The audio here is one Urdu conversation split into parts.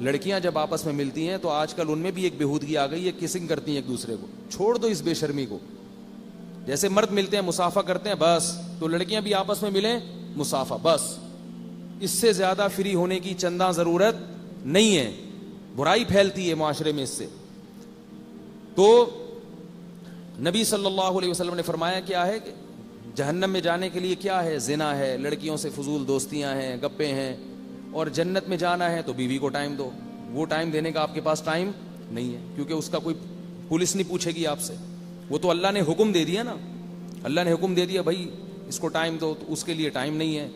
لڑکیاں جب آپس میں ملتی ہیں تو آج کل ان میں بھی ایک بےہودگی آ گئی ہے, کسنگ کرتی ہیں ایک دوسرے کو. چھوڑ دو اس بے شرمی کو. جیسے مرد ملتے ہیں مصافحہ کرتے ہیں بس, تو لڑکیاں بھی آپس میں ملیں مصافحہ بس. اس سے زیادہ فری ہونے کی چنداں ضرورت نہیں ہے. برائی پھیلتی ہے معاشرے میں اس سے. تو نبی صلی اللہ علیہ وسلم نے فرمایا کیا ہے کہ جہنم میں جانے کے لیے کیا ہے؟ زنا ہے, لڑکیوں سے فضول دوستیاں ہیں, گپے ہیں. اور جنت میں جانا ہے تو بیوی کو ٹائم دو. وہ ٹائم دینے کا آپ کے پاس ٹائم نہیں ہے, کیونکہ اس کا کوئی پولیس نہیں پوچھے گی آپ سے. وہ تو اللہ نے حکم دے دیا نا, اللہ نے حکم دے دیا بھائی اس کو ٹائم دو, تو اس کے لیے ٹائم نہیں ہے.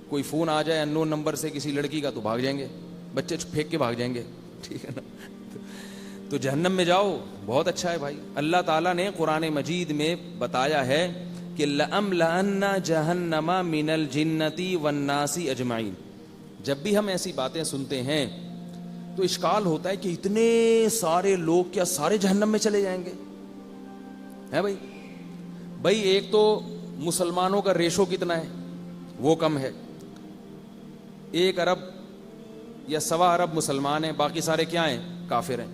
کوئی فون آ جائے اننون نمبر سے کسی لڑکی کا تو بھاگ جائیں گے, بچے پھینک کے بھاگ جائیں گے, ٹھیک ہے نا. تو جہنم میں جاؤ بہت اچھا ہے بھائی. اللہ تعالیٰ نے قرآن مجید میں بتایا ہے کہ لَأَمْلَأَنَّ جَهَنَّمَ مِنَ الْجِنَّةِ وَالنَّاسِ أَجْمَعِينَ. جب بھی ہم ایسی باتیں سنتے ہیں تو اشکال ہوتا ہے کہ اتنے سارے لوگ کیا سارے جہنم میں چلے جائیں گے؟ ہے بھائی ایک تو مسلمانوں کا ریشو کتنا ہے, وہ کم ہے. 1 ارب یا 1.25 ارب مسلمان ہیں, باقی سارے کیا ہیں؟ کافر ہیں.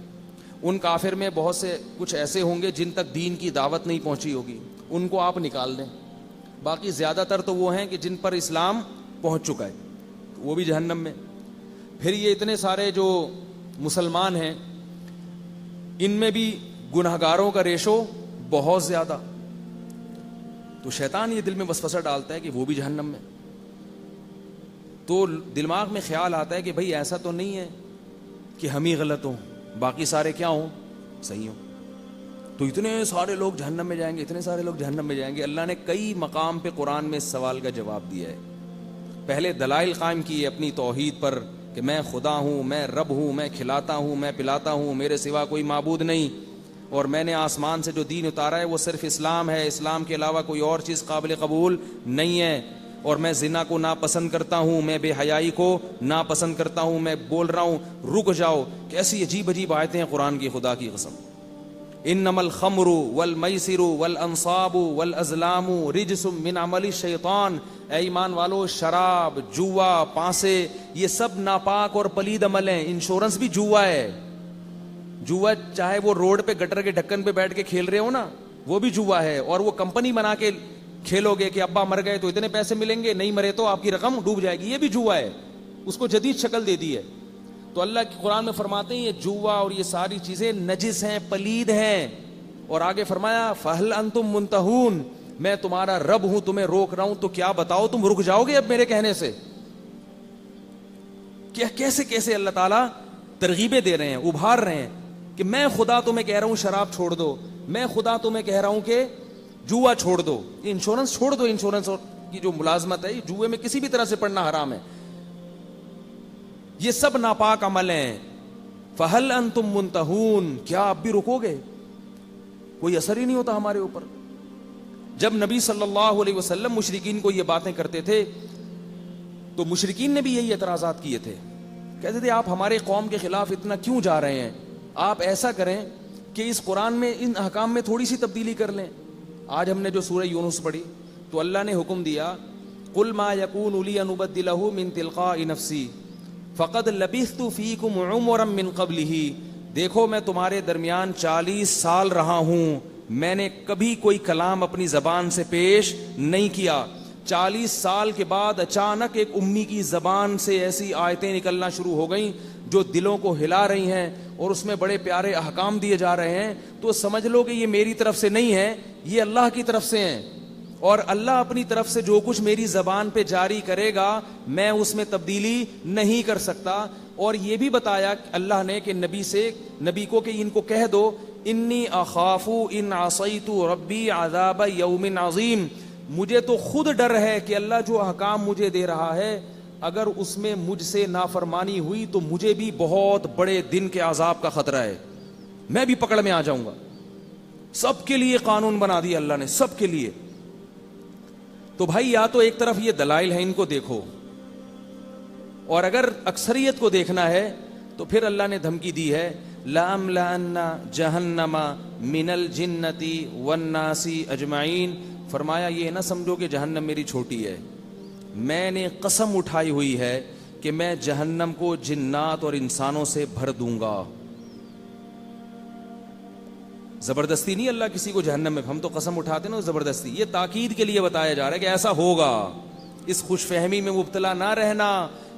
ان کافر میں بہت سے کچھ ایسے ہوں گے جن تک دین کی دعوت نہیں پہنچی ہوگی, ان کو آپ نکال دیں. باقی زیادہ تر تو وہ ہیں کہ جن پر اسلام پہنچ چکا ہے, وہ بھی جہنم میں. پھر یہ اتنے سارے جو مسلمان ہیں ان میں بھی گنہگاروں کا ریشو بہت زیادہ. تو شیطان یہ دل میں وسوسہ ڈالتا ہے کہ وہ بھی جہنم میں. تو دماغ میں خیال آتا ہے کہ بھئی ایسا تو نہیں ہے کہ ہم ہی غلط ہوں, باقی سارے کیا ہوں؟ صحیح ہوں. تو اتنے سارے لوگ جہنم میں جائیں گے, اتنے سارے لوگ جہنم میں جائیں گے. اللہ نے کئی مقام پہ قرآن میں اس سوال کا جواب دیا ہے. پہلے دلائل قائم کیے اپنی توحید پر کہ میں خدا ہوں, میں رب ہوں, میں کھلاتا ہوں, میں پلاتا ہوں, میرے سوا کوئی معبود نہیں, اور میں نے آسمان سے جو دین اتارا ہے وہ صرف اسلام ہے, اسلام کے علاوہ کوئی اور چیز قابل قبول نہیں ہے. اور میں زنا کو ناپسند کرتا ہوں, میں بے حیائی کو ناپسند کرتا ہوں. میں بول رہا ہوں رک جاؤ. کیسی عجیب عجیب آیتیں ہیں قرآن کی, خدا کی قسم. انما الخمر والمیسر والانصاب والازلام رجس من عمل الشیطان. اے ایمان والو, شراب, جوا, پانسے, یہ سب ناپاک اور پلید عمل ہیں. انشورنس بھی جوا ہے. جوا چاہے وہ روڈ پہ گٹر کے ڈھکن پہ بیٹھ کے کھیل رہے ہو نا, وہ بھی جوا ہے. اور وہ کمپنی بنا کے کھیلو گے کہ ابا مر گئے تو اتنے پیسے ملیں گے, نہیں مرے تو آپ کی رقم ڈوب جائے گی, یہ بھی جوا ہے. اس کو جدید شکل دے دی ہے. تو اللہ کی قرآن میں فرماتے ہیں یہ جوا اور یہ ساری چیزیں نجس ہیں, پلید ہیں. اور آگے فرمایا فہل انتم منتہون, میں تمہارا رب ہوں, تمہیں روک رہا ہوں, تو کیا بتاؤ تم رک جاؤ گے اب میرے کہنے سے؟ کیا کیسے کیسے اللہ تعالیٰ ترغیبیں دے رہے ہیں, ابھار رہے ہیں کہ میں خدا تمہیں کہہ رہا ہوں شراب چھوڑ دو, میں خدا تمہیں کہہ رہا ہوں کہ جوا چھوڑ دو, انشورنس چھوڑ دو. انشورنس کی جو ملازمت ہے, جوئے میں کسی بھی طرح سے پڑنا حرام ہے. یہ سب ناپاک عمل ہیں. فہل انتم منتہون, کیا آپ بھی رکو گے؟ کوئی اثر ہی نہیں ہوتا ہمارے اوپر. جب نبی صلی اللہ علیہ وسلم مشرکین کو یہ باتیں کرتے تھے تو مشرکین نے بھی یہی اعتراضات کیے تھے. کہتے تھے آپ ہمارے قوم کے خلاف اتنا کیوں جا رہے ہیں؟ آپ ایسا کریں کہ اس قرآن میں ان احکام میں تھوڑی سی تبدیلی کر لیں. آج ہم نے جو سورہ یونس پڑھی تو اللہ نے حکم دیا قل ما یکون لی ان ابدلہ من تلقاء نفسی فقد لبثت فیکم عمرا من قبلہ. دیکھو میں تمہارے درمیان 40 سال رہا ہوں, میں نے کبھی کوئی کلام اپنی زبان سے پیش نہیں کیا. 40 سال کے بعد اچانک ایک امی کی زبان سے ایسی آیتیں نکلنا شروع ہو گئیں جو دلوں کو ہلا رہی ہیں, اور اس میں بڑے پیارے احکام دیے جا رہے ہیں. تو سمجھ لو کہ یہ میری طرف سے نہیں ہے, یہ اللہ کی طرف سے ہیں. اور اللہ اپنی طرف سے جو کچھ میری زبان پہ جاری کرے گا میں اس میں تبدیلی نہیں کر سکتا. اور یہ بھی بتایا اللہ نے کہ نبی کو کہ ان کو کہہ دو انی اخاف ان عصیت ربی عذاب یوم عظیم. مجھے تو خود ڈر ہے کہ اللہ جو احکام مجھے دے رہا ہے اگر اس میں مجھ سے نافرمانی ہوئی تو مجھے بھی بہت بڑے دن کے عذاب کا خطرہ ہے, میں بھی پکڑ میں آ جاؤں گا. سب کے لیے قانون بنا دیا اللہ نے, سب کے لیے. تو بھائی یا تو ایک طرف یہ دلائل ہیں, ان کو دیکھو, اور اگر اکثریت کو دیکھنا ہے تو پھر اللہ نے دھمکی دی ہے لَأَمْلَأَنَّ جَهَنَّمَ مِنَ الْجِنَّةِ وَالنَّاسِ أَجْمَعِينَ. فرمایا یہ نہ سمجھو کہ جہنم میری چھوٹی ہے, میں نے قسم اٹھائی ہوئی ہے کہ میں جہنم کو جنات اور انسانوں سے بھر دوں گا. زبردستی نہیں اللہ کسی کو جہنم میں، ہم تو قسم اٹھاتے نا زبردستی، یہ تاکید کے لیے بتایا جا رہا ہے کہ ایسا ہوگا. اس خوش فہمی میں مبتلا نہ رہنا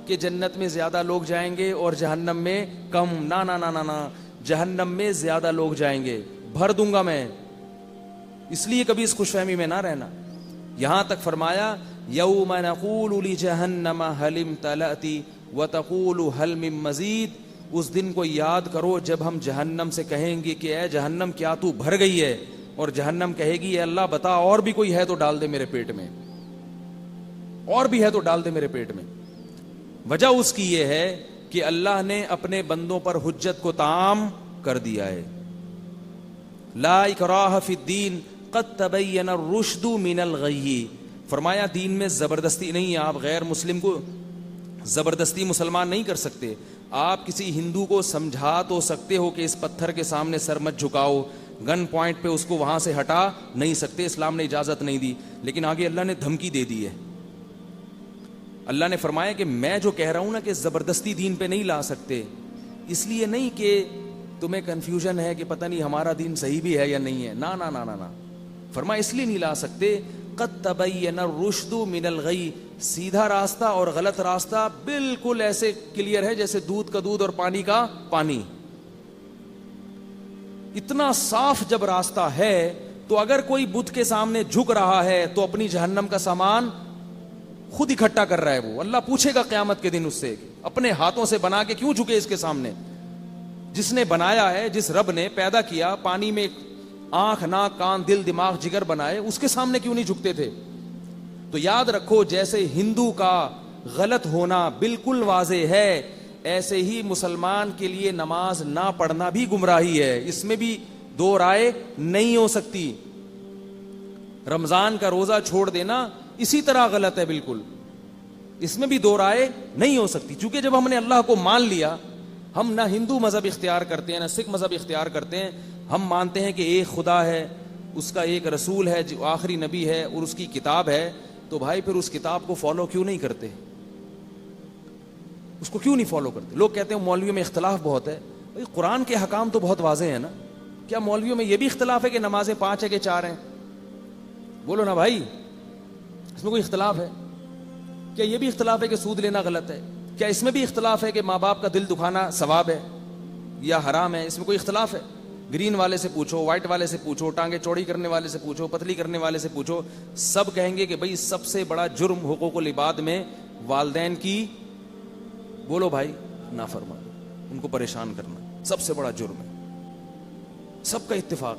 کہ جنت میں زیادہ لوگ جائیں گے اور جہنم میں کم. نا نا نا نا نا، جہنم میں زیادہ لوگ جائیں گے، بھر دوں گا میں. اس لیے کبھی اس خوش فہمی میں نہ رہنا. یہاں تک فرمایا یوم نقول لجہنم هل امتلأت وتقول هل من مزید. اس دن کو یاد کرو جب ہم جہنم سے کہیں گے کہ اے جہنم کیا تو بھر گئی ہے، اور جہنم کہے گی اے اللہ بتا اور بھی کوئی ہے تو ڈال دے میرے پیٹ میں، اور بھی ہے تو ڈال دے میرے پیٹ میں. وجہ اس کی یہ ہے کہ اللہ نے اپنے بندوں پر حجت کو تام کر دیا ہے. لا اکراہ فی الدین قد تبین الرشد من الغی. فرمایا دین میں زبردستی نہیں ہے. آپ غیر مسلم کو زبردستی مسلمان نہیں کر سکتے. آپ کسی ہندو کو سمجھا تو سکتے ہو کہ اس پتھر کے سامنے سر مت جھکاؤ، گن پوائنٹ پہ اس کو وہاں سے ہٹا نہیں سکتے، اسلام نے اجازت نہیں دی. لیکن آگے اللہ نے دھمکی دے دی ہے. اللہ نے فرمایا کہ میں جو کہہ رہا ہوں نا کہ زبردستی دین پہ نہیں لا سکتے، اس لیے نہیں کہ تمہیں کنفیوژن ہے کہ پتہ نہیں ہمارا دین صحیح بھی ہے یا نہیں ہے. نا نا نا نا نا، فرمایا اس لیے نہیں لا سکتے. قد تبین الرشد من الغی، سیدھا راستہ اور غلط راستہ بالکل ایسے کلیئر ہے جیسے دودھ کا دودھ اور پانی کا پانی. اتنا صاف جب راستہ ہے تو اگر کوئی بت کے سامنے جھک رہا ہے تو اپنی جہنم کا سامان خود اکٹھا کر رہا ہے. وہ اللہ پوچھے گا قیامت کے دن اس سے اپنے ہاتھوں سے بنا کے کیوں جھکے اس کے سامنے. جس نے بنایا ہے، جس رب نے پیدا کیا، پانی میں آنکھ ناک کان دل دماغ جگر بنائے، اس کے سامنے کیوں نہیں جھکتے تھے. تو یاد رکھو جیسے ہندو کا غلط ہونا بالکل واضح ہے، ایسے ہی مسلمان کے لیے نماز نہ پڑھنا بھی گمراہی ہے. اس میں بھی دو رائے نہیں ہو سکتی. رمضان کا روزہ چھوڑ دینا اسی طرح غلط ہے بالکل، اس میں بھی دو رائے نہیں ہو سکتی. چونکہ جب ہم نے اللہ کو مان لیا، ہم نہ ہندو مذہب اختیار کرتے ہیں نہ سکھ مذہب اختیار کرتے ہیں. ہم مانتے ہیں کہ ایک خدا ہے، اس کا ایک رسول ہے جو آخری نبی ہے اور اس کی کتاب ہے. تو بھائی پھر اس کتاب کو فالو کیوں نہیں کرتے؟ اس کو کیوں نہیں فالو کرتے؟ لوگ کہتے ہیں مولویوں میں اختلاف بہت ہے. بھائی قرآن کے حکام تو بہت واضح ہیں نا. کیا مولویوں میں یہ بھی اختلاف ہے کہ نمازیں 5 ہے کہ 4 ہیں؟ بولو نا بھائی، اس میں کوئی اختلاف ہے؟ کیا یہ بھی اختلاف ہے کہ سود لینا غلط ہے؟ کیا اس میں بھی اختلاف ہے کہ ماں باپ کا دل دکھانا ثواب ہے یا حرام ہے؟ اس میں کوئی اختلاف ہے؟ گرین والے سے پوچھو، وائٹ والے سے پوچھو، ٹانگیں چوڑی کرنے والے سے پوچھو، پتلی کرنے والے سے پوچھو، سب کہیں گے کہ بھئی سب سے بڑا جرم حقوق العباد میں والدین کی، بولو بھائی، نافرمانی، ان کو پریشان کرنا سب سے بڑا جرم ہے. سب کا اتفاق.